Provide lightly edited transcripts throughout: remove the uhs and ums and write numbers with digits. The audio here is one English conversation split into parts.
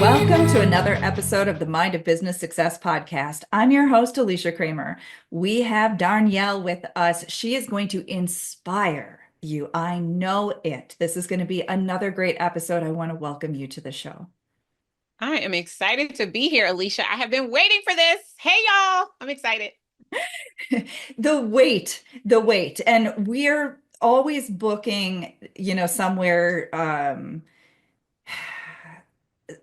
Welcome to another episode of the Mind of Business Success podcast. I'm your host, Alicia Cramer. We have Darnyelle with us. She is going to inspire you. I know it. This is going to be another great episode. I want to welcome you to the show. I am excited to be here, Alicia. I have been waiting for this. Hey, y'all. I'm excited. The wait. And we're always booking, somewhere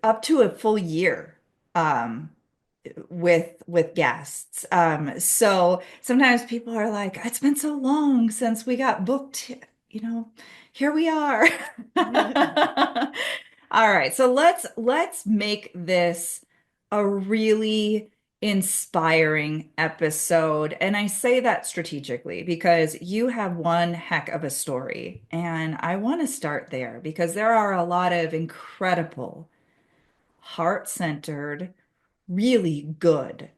up to a full year. Um, with guests. So sometimes people are like, it's been so long since we got booked, you know, here we are. All right, so let's make this a really inspiring episode. And I say that strategically because you have one heck of a story. And I want to start there because there are a lot of incredible, heart-centered, really good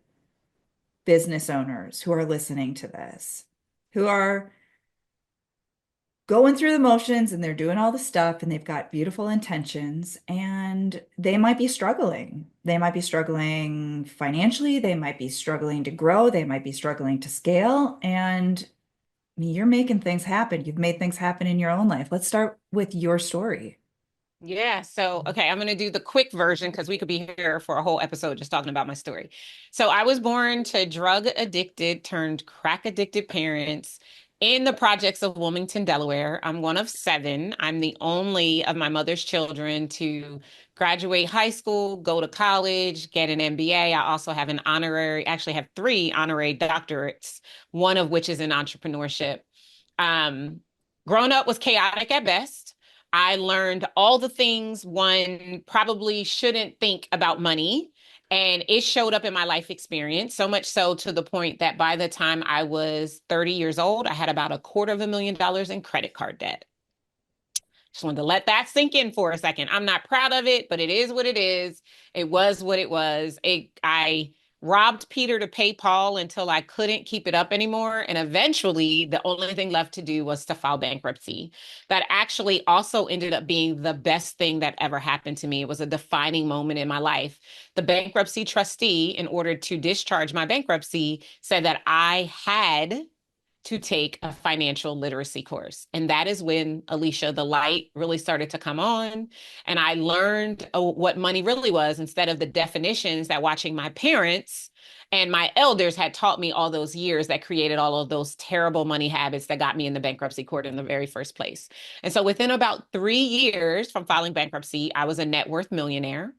business owners who are listening to this, who are going through the motions and they're doing all the stuff and they've got beautiful intentions and they might be struggling. They might be struggling financially, they might be struggling to grow, they might be struggling to scale. And you're making things happen. You've made things happen in your own life. Let's start with your story. Yeah. So, okay, I'm going to do the quick version because we could be here for a whole episode just talking about my story. So, I was born to drug addicted turned crack addicted parents in the projects of Wilmington, Delaware. I'm one of seven. I'm the only of my mother's children to graduate high school, go to college, get an MBA. I also have an honorary, actually have three honorary doctorates, one of which is in entrepreneurship. Um, Growing up was chaotic at best. I learned all the things one probably shouldn't think about money. And it showed up in my life experience, so much so to the point that by the time I was 30 years old, I had about $250,000 in credit card debt. Just wanted to let that sink in for a second. I'm not proud of it, but it is what it is. It was what it was. I robbed Peter to pay Paul until I couldn't keep it up anymore. And eventually, the only thing left to do was to file bankruptcy. That actually also ended up being the best thing that ever happened to me. It was a defining moment in my life. The bankruptcy trustee, in order to discharge my bankruptcy, said that I had to take a financial literacy course. And that is when, Alicia, the light really started to come on. And I learned what money really was instead of the definitions that watching my parents and my elders had taught me all those years that created all of those terrible money habits that got me in the bankruptcy court in the very first place. And so within about 3 years from filing bankruptcy, I was a net worth millionaire.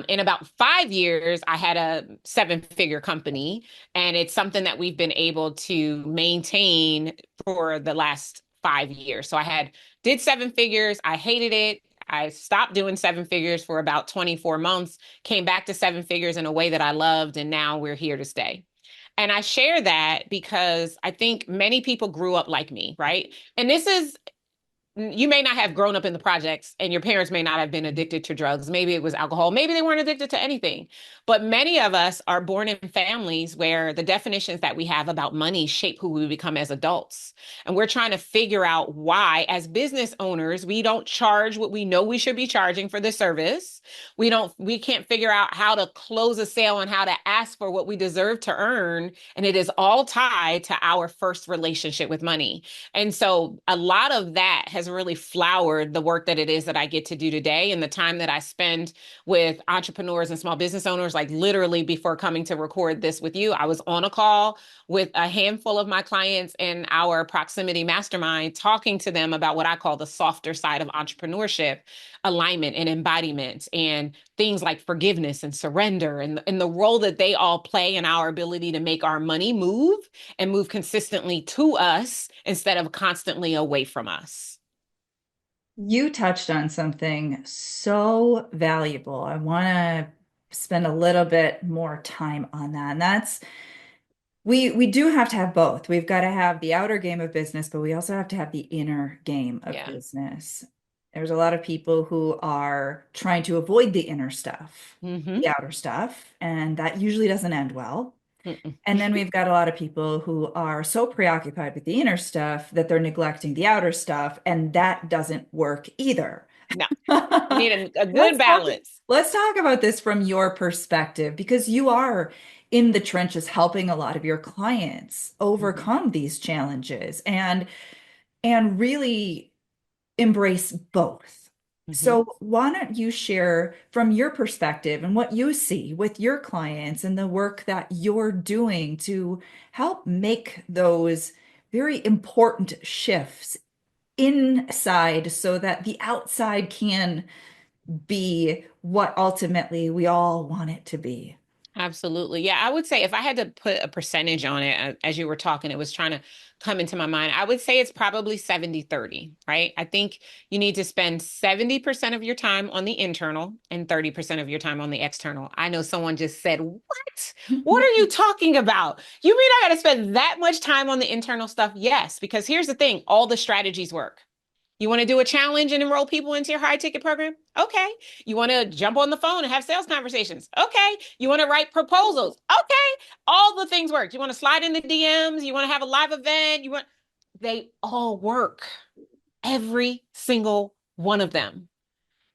In about 5 years, I had a seven-figure company, and it's something that we've been able to maintain for the last 5 years. So did seven figures. I hated it. I stopped doing seven figures for about 24 months, came back to seven figures in a way that I loved, and now we're here to stay. And I share that because I think many people grew up like me, right? And this is you may not have grown up in the projects and your parents may not have been addicted to drugs. Maybe it was alcohol. Maybe they weren't addicted to anything. But many of us are born in families where the definitions that we have about money shape who we become as adults. And we're trying to figure out why, as business owners, we don't charge what we know we should be charging for the service. We can't figure out how to close a sale and how to ask for what we deserve to earn. And it is all tied to our first relationship with money. And so a lot of that has really flowered the work that it is that I get to do today and the time that I spend with entrepreneurs and small business owners. Like literally before coming to record this with you, I was on a call with a handful of my clients in our proximity mastermind, talking to them about what I call the softer side of entrepreneurship, alignment and embodiment, and things like forgiveness and surrender, and the role that they all play in our ability to make our money move and move consistently to us instead of constantly away from us. You touched on something so valuable. I want to spend a little bit more time on that. And that's we do have to have both. We've got to have the outer game of business, but we also have to have the inner game of Yeah. business. There's a lot of people who are trying to avoid the inner stuff, Mm-hmm. the outer stuff, and that usually doesn't end well. Mm-mm. And then we've got a lot of people who are so preoccupied with the inner stuff that they're neglecting the outer stuff, and that doesn't work either. No, we need a good Let's talk balance. Let's talk about this from your perspective because you are in the trenches helping a lot of your clients Mhm. overcome these challenges and really embrace both. Mhm. So why don't you share from your perspective and what you see with your clients and the work that you're doing to help make those very important shifts inside so that the outside can be what ultimately we all want it to be. Absolutely. Yeah, I would say if I had to put a percentage on it, as you were talking, it was trying to come into my mind. I would say it's probably 70-30, right? I think you need to spend 70% of your time on the internal and 30% of your time on the external. I know someone just said, "What? What are you talking about? You mean I got to spend that much time on the internal stuff?" Yes, because here's the thing, all the strategies work. You want to do a challenge and enroll people into your high ticket program? Okay. You want to jump on the phone and have sales conversations? Okay. You want to write proposals? Okay. All the things work. You want to slide in the DMs? You want to have a live event? They all work. Every single one of them.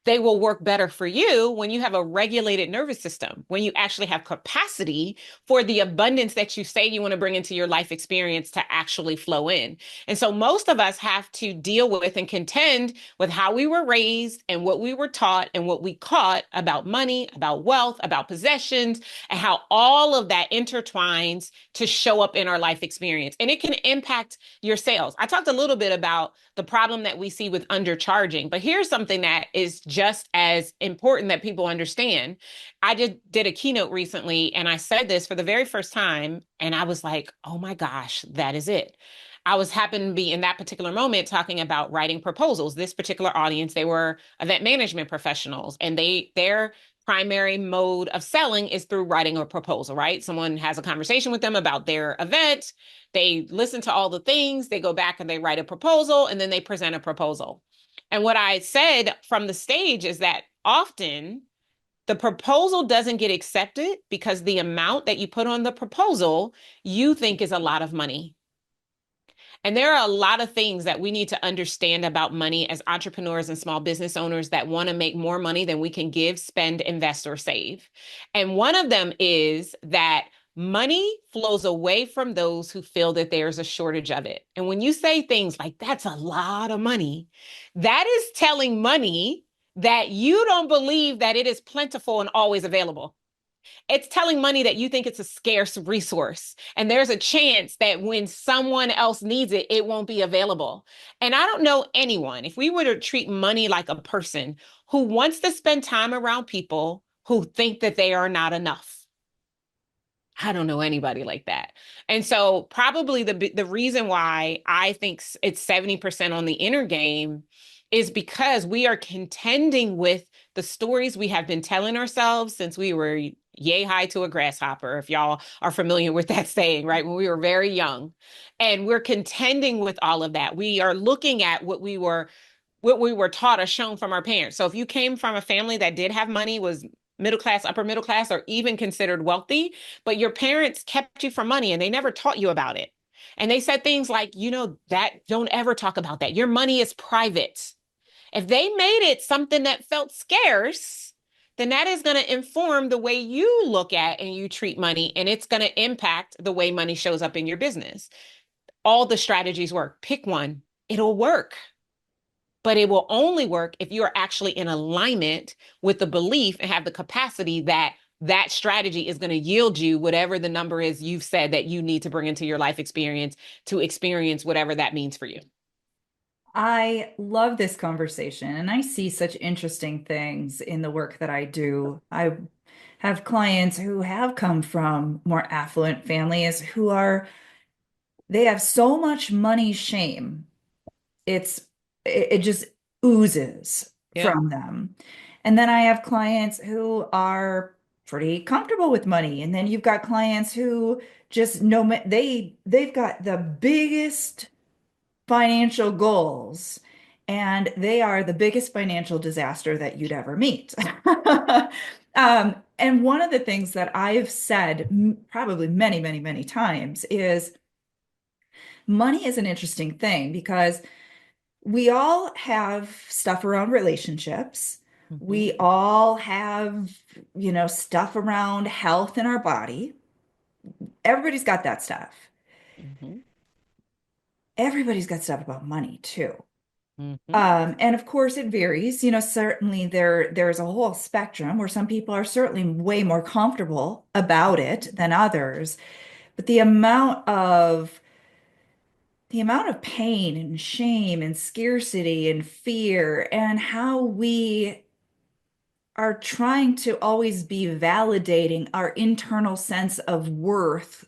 They will work better for you when you have a regulated nervous system, when you actually have capacity for the abundance that you say you want to bring into your life experience to actually flow in. And so most of us have to deal with and contend with how we were raised and what we were taught and what we caught about money, about wealth, about possessions, and how all of that intertwines to show up in our life experience. And it can impact your sales. I talked a little bit about the problem that we see with undercharging. But here's something that is just as important that people understand. I did a keynote recently and I said this for the very first time. And I was like, oh my gosh, that is it. I was happened to be in that particular moment talking about writing proposals. This particular audience, they were event management professionals, and their primary mode of selling is through writing a proposal, right? Someone has a conversation with them about their event. They listen to all the things, they go back and they write a proposal, and then they present a proposal. And what I said from the stage is that often the proposal doesn't get accepted because the amount that you put on the proposal you think is a lot of money. And there are a lot of things that we need to understand about money as entrepreneurs and small business owners that want to make more money than we can give, spend, invest, or save. And one of them is that money flows away from those who feel that there's a shortage of it. And when you say things like, that's a lot of money, that is telling money that you don't believe that it is plentiful and always available. It's telling money that you think it's a scarce resource. And there's a chance that when someone else needs it, it won't be available. And I don't know anyone, if we were to treat money like a person who wants to spend time around people who think that they are not enough. I don't know anybody like that. And so probably the reason why I think it's 70% on the inner game is because we are contending with the stories we have been telling ourselves since we were yay high to a grasshopper, if y'all are familiar with that saying, right? When we were very young. And we're contending with all of that. We are looking at what we were taught or shown from our parents. So if you came from a family that did have money, was middle class, upper middle class, or even considered wealthy, but your parents kept you from money and they never taught you about it. And they said things like, that don't ever talk about that. Your money is private. If they made it something that felt scarce, then that is going to inform the way you look at and you treat money, and it's going to impact the way money shows up in your business. All the strategies work. Pick one, it'll work, but it will only work if you are actually in alignment with the belief and have the capacity that that strategy is going to yield you whatever the number is you've said that you need to bring into your life experience to experience whatever that means for you. I love this conversation and I see such interesting things in the work that I do. I have clients who have come from more affluent families they have so much money shame. It's it just oozes Yep. from them. And then I have clients who are pretty comfortable with money. And then you've got clients who just know they've got the biggest financial goals and they are the biggest financial disaster that you'd ever meet. And one of the things that I've said probably many, many, many times is money is an interesting thing because we all have stuff around relationships. Mm-hmm. We all have, stuff around health in our body. Everybody's got that stuff. Mm-hmm. Everybody's got stuff about money too. Mm-hmm. And of course it varies. Certainly there's a whole spectrum where some people are certainly way more comfortable about it than others. But the amount of pain and shame and scarcity and fear and how we are trying to always be validating our internal sense of worth,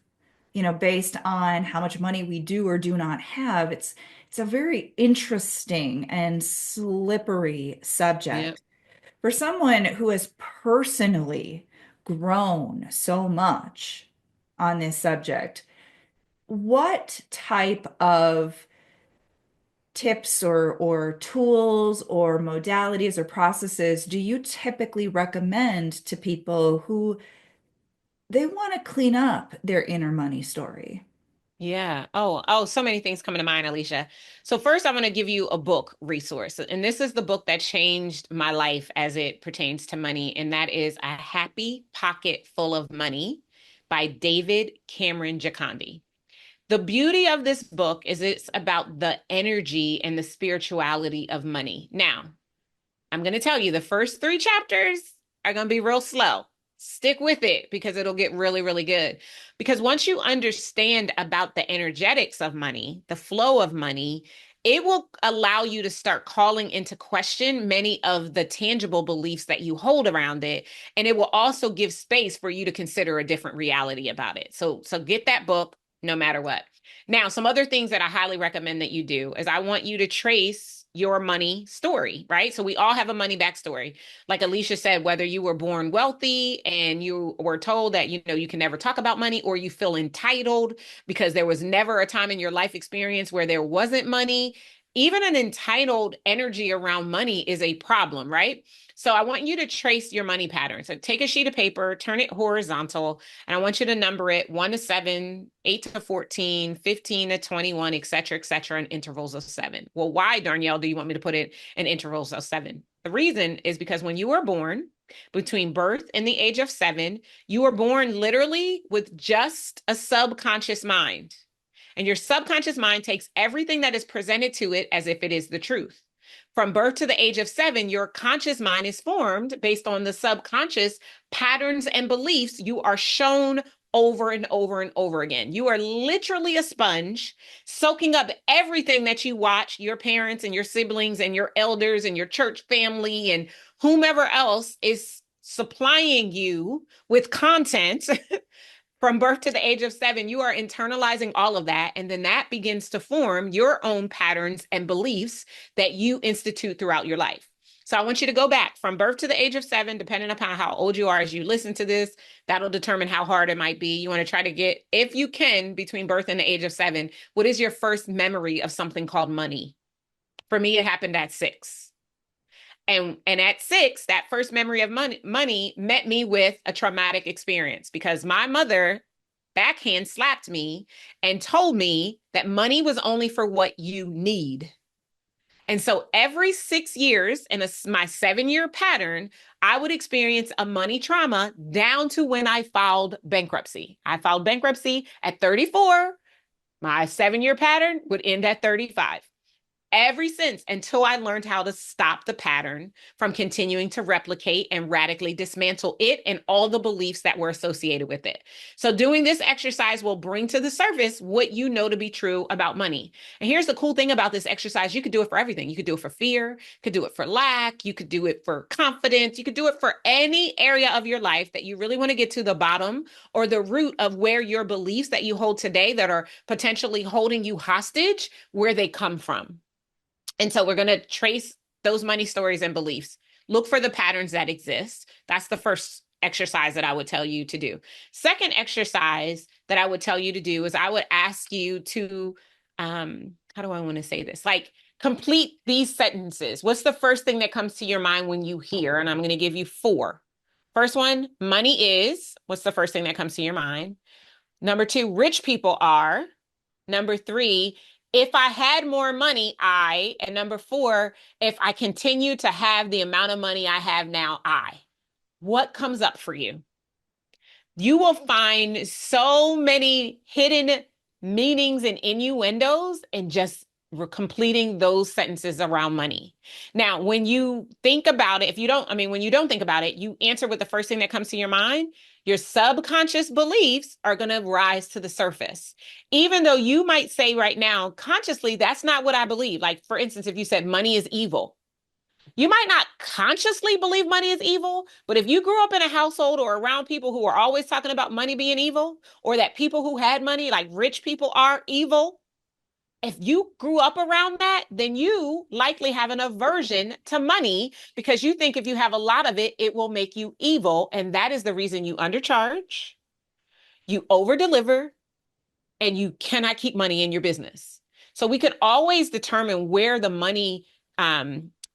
based on how much money we do or do not have. It's a very interesting and slippery Yep. subject. For someone who has personally grown so much on this subject, what type of tips or tools or modalities or processes do you typically recommend to people who they want to clean up their inner money story? Yeah. Oh, so many things coming to mind, Alicia. So first, I'm going to give you a book resource, and this is the book that changed my life as it pertains to money, and that is A Happy Pocket Full of Money by David Cameron Jacondi. The beauty of this book is it's about the energy and the spirituality of money. Now, I'm going to tell you the first three chapters are going to be real slow. Stick with it because it'll get really, really good. Because once you understand about the energetics of money, the flow of money, it will allow you to start calling into question many of the tangible beliefs that you hold around it. And it will also give space for you to consider a different reality about it. So get that book no matter what. Now, some other things that I highly recommend that you do is I want you to trace your money story, right? So we all have a money backstory. Like Alicia said, whether you were born wealthy and you were told that, you can never talk about money, or you feel entitled because there was never a time in your life experience where there wasn't money. Even an entitled energy around money is a problem, right? So I want you to trace your money pattern. So take a sheet of paper, turn it horizontal, and I want you to number it 1 to 7, 8 to 14, 15 to 21, et cetera, in intervals of 7. Well, why, Darnyelle, do you want me to put it in intervals of 7? The reason is because when you were born, between birth and the age of 7, you were born literally with just a subconscious mind. And your subconscious mind takes everything that is presented to it as if it is the truth. From birth to the age of 7, your conscious mind is formed based on the subconscious patterns and beliefs you are shown over and over and over again. You are literally a sponge, soaking up everything that you watch your parents and your siblings and your elders and your church family and whomever else is supplying you with content. From birth to the age of 7, you are internalizing all of that. And then that begins to form your own patterns and beliefs that you institute throughout your life. So I want you to go back from birth to the age of 7, depending upon how old you are as you listen to this. That'll determine how hard it might be. You want to try to get, if you can, between birth and the age of 7, what is your first memory of something called money? For me, it happened at 6. And at 6, that first memory of money met me with a traumatic experience because my mother backhand slapped me and told me that money was only for what you need. And so every 6 years in my 7-year pattern, I would experience a money trauma down to when I filed bankruptcy. I filed bankruptcy at 34. My 7-year pattern would end at 35 ever since, until I learned how to stop the pattern from continuing to replicate and radically dismantle it and all the beliefs that were associated with it. So doing this exercise will bring to the surface what you know to be true about money. And here's the cool thing about this exercise. You could do it for everything. You could do it for fear, you could do it for lack, you could do it for confidence, you could do it for any area of your life that you really want to get to the bottom or the root of where your beliefs that you hold today that are potentially holding you hostage, where they come from. And so we're going to trace those money stories and beliefs. Look for the patterns that exist. That's the first exercise that I would tell you to do. Second exercise that I would tell you to do is I would ask you to, how do I want to say this? Like, complete these sentences. What's the first thing that comes to your mind when you hear? And I'm going to give you 4. First one, money is. What's the first thing that comes to your mind? Number 2, rich people are. Number 3, If I had more money, and number four, if I continue to have the amount of money I have now, what comes up for you? You will find so many hidden meanings and innuendos and just completing those sentences around money. Now, when you think about it, if you don't, I mean, when you don't think about it, you answer with the first thing that comes to your mind. Your subconscious beliefs are going to rise to the surface. Even though you might say right now, consciously, that's not what I believe. Like, for instance, if you said money is evil, you might not consciously believe money is evil, but if you grew up in a household or around people who are always talking about money being evil, or that people who had money, like rich people, are evil, if you grew up around that, then you likely have an aversion to money because you think if you have a lot of it, it will make you evil. And that is the reason you undercharge, you over deliver, and you cannot keep money in your business. So we could always determine where the money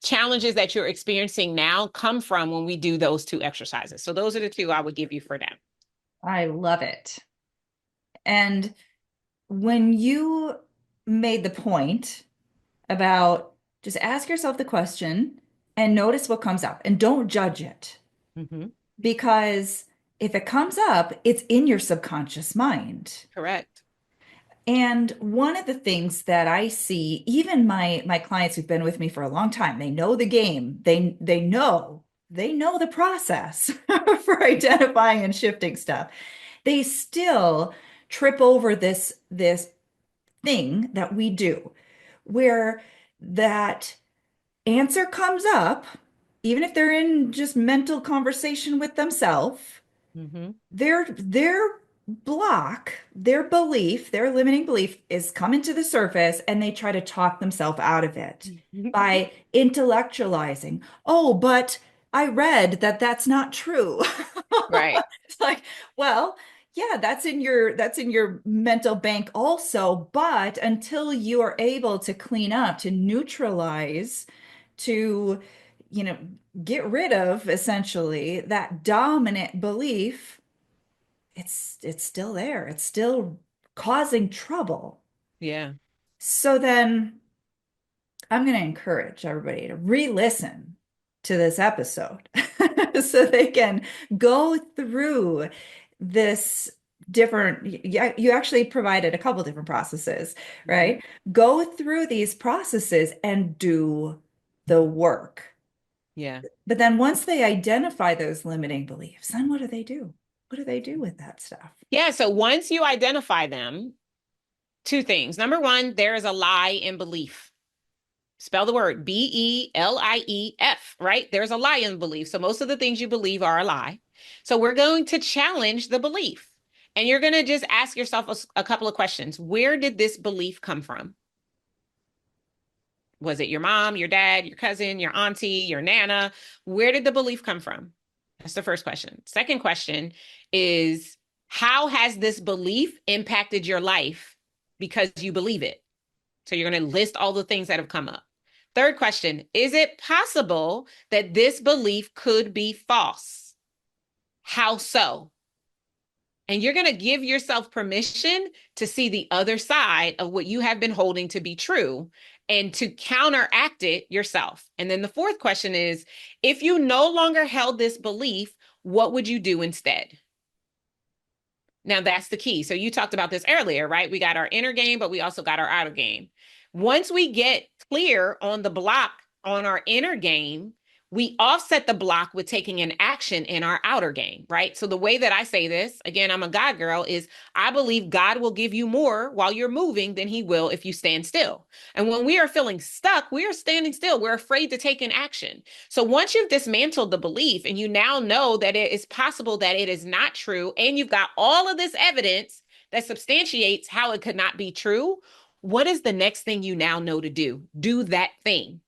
challenges that you're experiencing now come from when we do those two exercises. So those are the two I would give you for now. I love it. And when you made the point about just ask yourself the question and notice what comes up and don't judge it, Mm-hmm. because if it comes up, it's in your subconscious mind. Correct. And one of the things that I see, even my clients who've been with me for a long time, they know the game. They know the process for identifying and shifting stuff. They still trip over this thing that we do where that answer comes up, even if they're in just mental conversation with themselves, Mm-hmm. their block, their belief, their limiting belief is coming to the surface and they try to talk themselves out of it by intellectualizing. Oh, but I read that that's not true. Right. It's like, well, yeah, that's in your mental bank also, but until you are able to clean up, to neutralize, to, you know, get rid of essentially that dominant belief, it's still there. It's still causing trouble. Yeah. So then I'm going to encourage everybody to re-listen to this episode so they can go through this different, yeah, you actually provided a couple different processes, Mm-hmm. right? Go through these processes and do the work. Yeah. But then once they identify those limiting beliefs, then what do they do? What do they do with that stuff? Yeah. So once you identify them, two things. Number one, there is a lie in belief. Spell the word Belief, right? There's a lie in belief. So most of the things you believe are a lie. So we're going to challenge the belief. And you're going to just ask yourself a couple of questions. Where did this belief come from? Was it your mom, your dad, your cousin, your auntie, your nana? Where did the belief come from? That's the first question. Second question is, how has this belief impacted your life because you believe it? So you're going to list all the things that have come up. Third question, is it possible that this belief could be false? How so? And you're going to give yourself permission to see the other side of what you have been holding to be true and to counteract it yourself. And then the fourth question is, if you no longer held this belief, what would you do instead? Now that's the key. So you talked about this earlier, right? We got our inner game, but we also got our outer game. Once we get clear on the block on our inner game, we offset the block with taking an action in our outer game, right? So the way that I say this, again, I'm a God girl, is I believe God will give you more while you're moving than he will if you stand still. And when we are feeling stuck, we are standing still. We're afraid to take an action. So once you've dismantled the belief and you now know that it is possible that it is not true, and you've got all of this evidence that substantiates how it could not be true, what is the next thing you now know to do? Do that thing.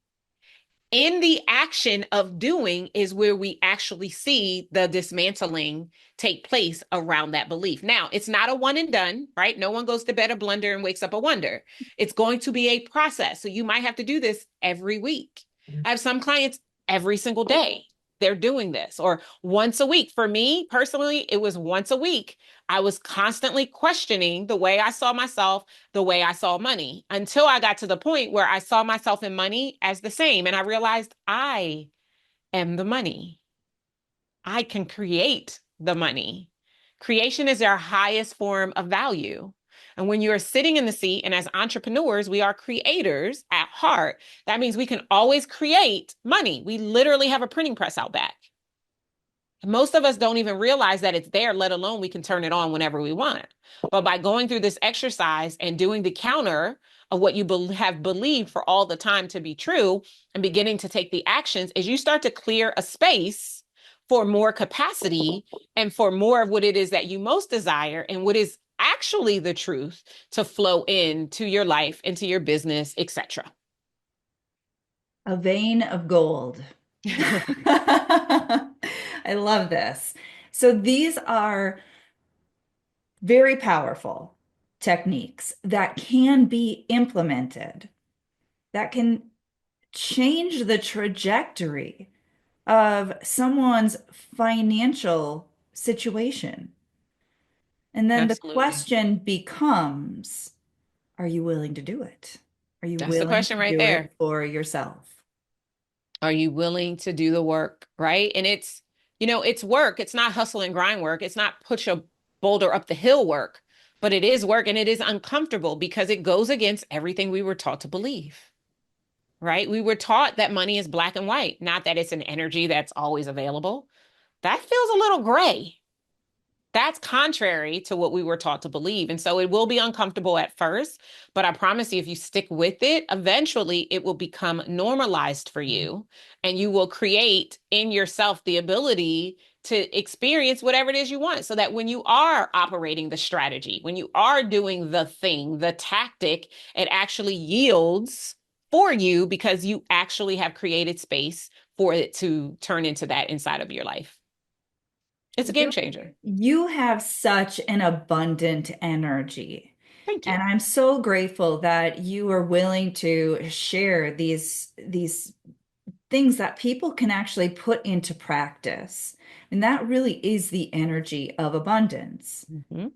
In the action of doing is where we actually see the dismantling take place around that belief. Now, it's not a one and done, right? No one goes to bed a blunder and wakes up a wonder. It's going to be a process. So you might have to do this every week. I have some clients every single day. they're doing this. Or once a week. For me personally, it was once a week. I was constantly questioning the way I saw myself, the way I saw money, until I got to the point where I saw myself and money as the same. And I realized I am the money. I can create the money. Creation is our highest form of value. And when you are sitting in the seat, and as entrepreneurs, we are creators at heart, that means we can always create money. We literally have a printing press out back. Most of us don't even realize that it's there, let alone we can turn it on whenever we want. But by going through this exercise and doing the counter of what you have believed for all the time to be true and beginning to take the actions, as you start to clear a space for more capacity and for more of what it is that you most desire and what is actually the truth to flow into your life, into your business, etc. A vein of gold. I love this. So these are very powerful techniques that can be implemented, that can change the trajectory of someone's financial situation. And then the Absolutely. question becomes, are you willing to do it? Are you That's the willing question to right do there. it for yourself? Are you willing to do the work, right? And it's work. It's not hustle and grind work. It's not push a boulder up the hill work, but it is work and it is uncomfortable because it goes against everything we were taught to believe, right? We were taught that money is black and white, not that it's an energy that's always available. That feels a little gray. That's contrary to what we were taught to believe. And so it will be uncomfortable at first, but I promise you, if you stick with it, eventually it will become normalized for you and you will create in yourself the ability to experience whatever it is you want. So that when you are operating the strategy, when you are doing the thing, the tactic, it actually yields for you because you actually have created space for it to turn into that inside of your life. It's a game You changer. you have such an abundant energy. Thank And you. I'm so grateful that you are willing to share these things that people can actually put into practice. And that really is the energy of abundance. Mhm.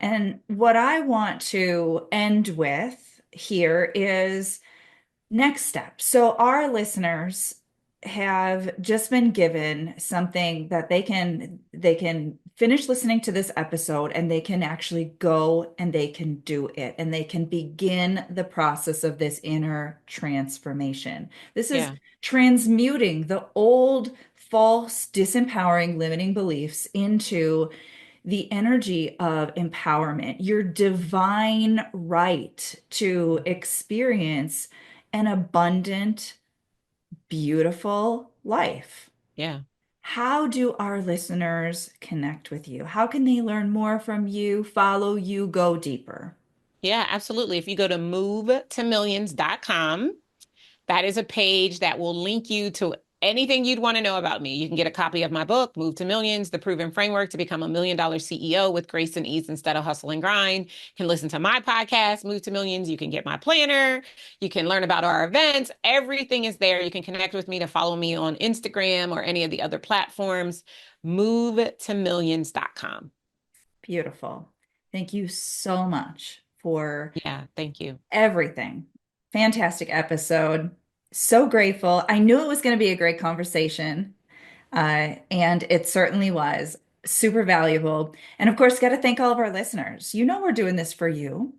And what I want to end with here is next step. So our listeners have just been given something that they can finish listening to this episode and they can actually go and they can do it and they can begin the process of this inner transformation. This is Yeah, transmuting the old false disempowering limiting beliefs into the energy of empowerment, your divine right to experience an abundant, beautiful life. yeah, How do our listeners connect with you? How can they learn more from you, follow you, go deeper? yeah, absolutely. If you go to movetomillions.com, that is a page that will link you to anything you'd want to know about me. You can get a copy of my book, Move to Millions, The Proven Framework to Become a $1 Million CEO with Grace and Ease instead of hustle and grind. You can listen to my podcast, Move to Millions. You can get my planner. You can learn about our events. Everything is there. You can connect with me to follow me on Instagram or any of the other platforms. Movetomillions.com. Beautiful. Thank you so much for Yeah, thank you. everything. Fantastic episode. So grateful. I knew it was going to be a great conversation. And it certainly was super valuable. And of course, got to thank all of our listeners. You know, we're doing this for you.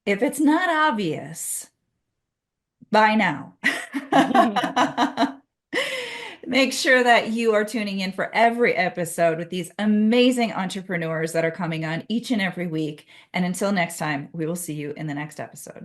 If it's not obvious by now, make sure that you are tuning in for every episode with these amazing entrepreneurs that are coming on each and every week. And until next time, we will see you in the next episode.